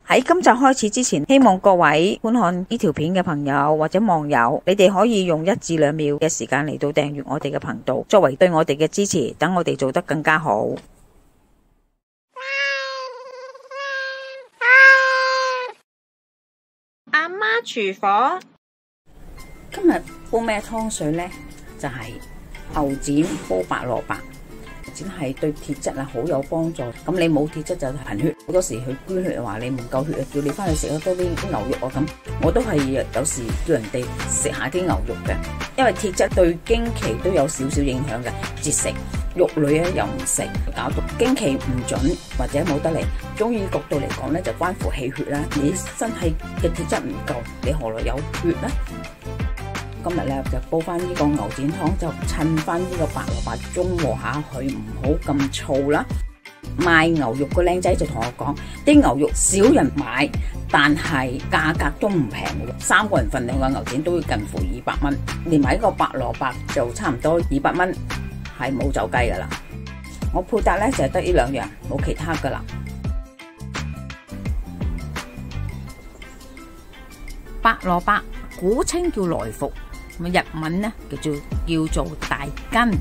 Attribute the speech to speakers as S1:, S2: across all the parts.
S1: 喺今集開始之前，希望各位觀看呢條片嘅朋友或者網友，你哋可以用1至2秒嘅時間嚟到訂閱我哋嘅頻道，作為對我哋嘅支持，等我哋做得更加好。阿媽廚房，今日煲咩湯水呢？就係牛展煲白蘿蔔。展係對鐵質啊好有幫助。咁你冇鐵質就貧血，好多時去捐血話你唔夠血啊，叫你翻去食多啲牛肉啊咁。我都係有時叫人哋食下啲牛肉嘅，因為鐵質對經期都有少少影響嘅。節食，肉類咧又唔食，搞到經期唔準或者冇得嚟。中醫角度嚟講咧，就關乎氣血啦。你身體嘅鐵質唔夠，你何來有血呢？今日咧就煲翻呢個牛展湯，就襯翻呢個白蘿蔔中和下佢，唔好咁燥啦。賣牛肉個靚仔就同我講，啲牛肉少人買，但係價格都唔平嘅，3個人份量嘅牛展都要近乎200蚊，連埋呢個白蘿蔔就差唔多200蚊，係冇走雞噶啦。我配搭咧就係得呢2樣，冇其他噶啦。白蘿蔔古稱叫來復，日文呢叫做大根。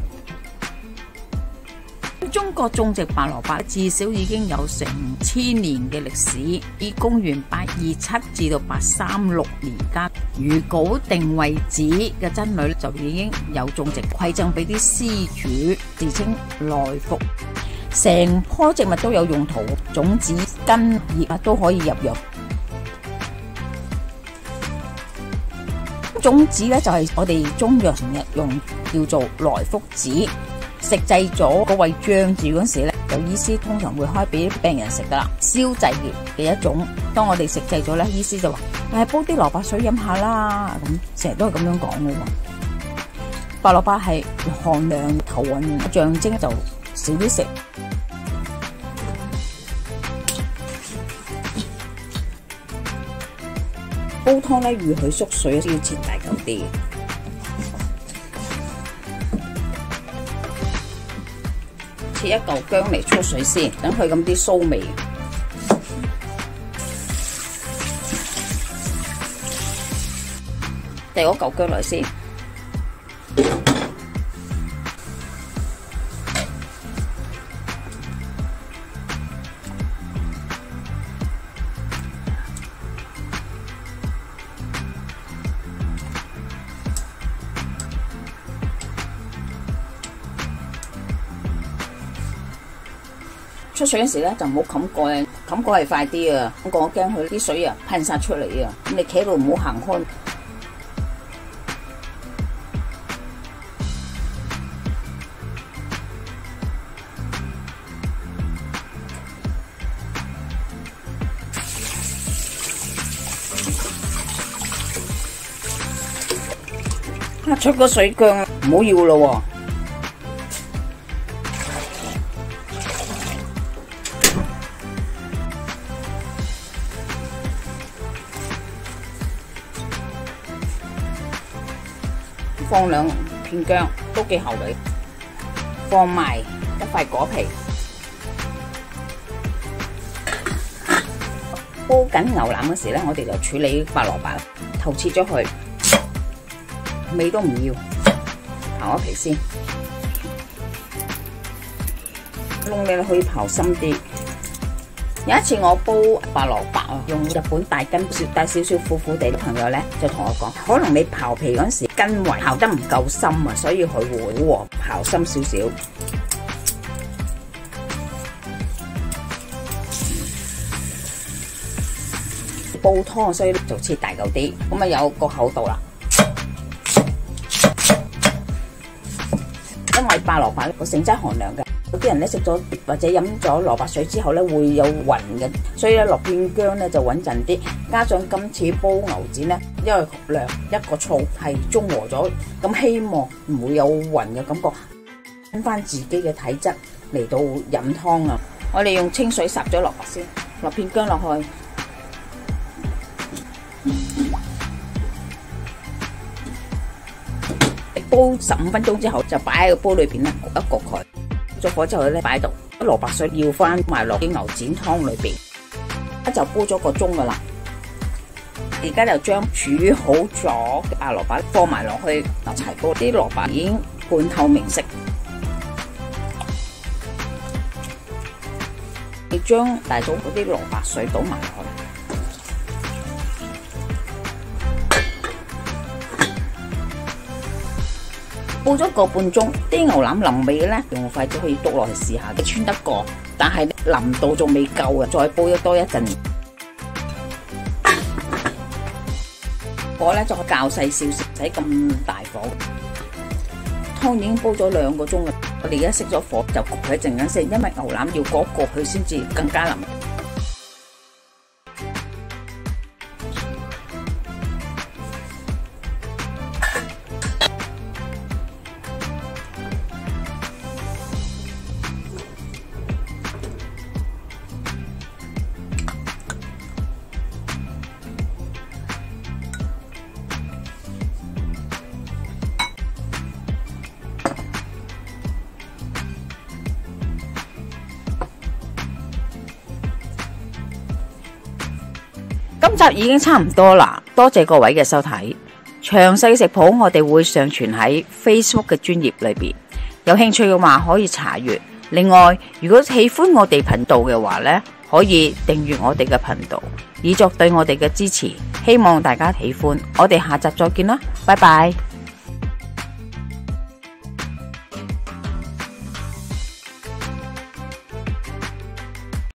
S1: 中國種植白蘿蔔至少已經有成1000年嘅歷史，以公元827至到836年間，如稿定位子嘅僧侶就已經有種植，饋贈俾啲施主，自稱來復。成棵植物都有用途，種子、根、葉啊都可以入藥。種子咧就係我哋中藥成日用，叫做來復子。食製咗個胃脹住嗰時咧，有醫師通常會開俾病人食噶啦，消滯嘅一種。當我哋食製咗咧，醫師就話：煲啲蘿蔔水飲下啦。咁成日都係咁樣講嘅喎。白蘿蔔係寒涼頭暈象徵，就少啲食。煲湯咧，預佢縮水要切大嚿啲，切一嚿薑嚟出水先，等佢咁啲臊味。掉嗰嚿薑落先。出水嗰時咧就唔好冚蓋，冚蓋係快啲啊！我驚佢啲水啊噴晒出嚟啊！咁你企喺度唔好行開。出個水薑唔好要咯喎！放2片薑都幾厚嘅，放埋一塊果皮。煲緊牛腩嗰時咧，我哋就處理白蘿蔔，頭切咗佢，尾都唔要，刨咗皮先。窿咧可以刨深啲。有一次我煲白蘿蔔啊，用日本大根帶少少苦苦地嘅朋友咧，就同我講，可能你刨皮嗰時根圍刨得唔夠深啊，所以佢會刨深少少。煲湯所以就切大嚿啲，咁啊有個厚度啦。因為白蘿蔔個性質寒涼嘅。有啲人咧食咗或者飲咗蘿蔔水之後咧會有暈嘅，所以咧落片薑咧就穩陣啲。加上今次煲牛展咧，因為涼一個醋係中和咗，咁希望唔會有暈嘅感覺。揾翻自己嘅體質嚟到飲湯啊！我哋用清水烚咗蘿蔔先，落片薑落去，煲15分鐘之後就擺喺個煲裏邊咧焗一焗佢。咗火之後咧，擺喺度，蘿蔔水要翻埋落啲牛展湯裏邊。一陣就煲咗個鐘噶啦。而家就將煮好咗嘅白蘿蔔放埋落去一齊煲，啲蘿蔔已經半透明色。你將大嫂嗰啲蘿蔔水倒埋落去。煲咗個半鐘，啲牛腩腍味咧，用筷子可以篤落去試下，穿得過，但係腍度仲未夠啊，再煲多一陣。火咧就較細少少，唔使咁大火。湯已經煲咗2個鐘啦，我哋而家熄咗火，就焗佢一陣間先，因為牛腩要焗佢先至更加腍。今集已經差唔多啦，多謝各位嘅收睇。詳細食譜我哋會上傳喺 Facebook 嘅專頁裏邊，有興趣嘅話可以查閱。另外，如果喜歡我哋頻道嘅話呢，可以訂閱我哋嘅頻道，以作對我哋嘅支持。希望大家喜歡，我哋下集再見啦，拜拜。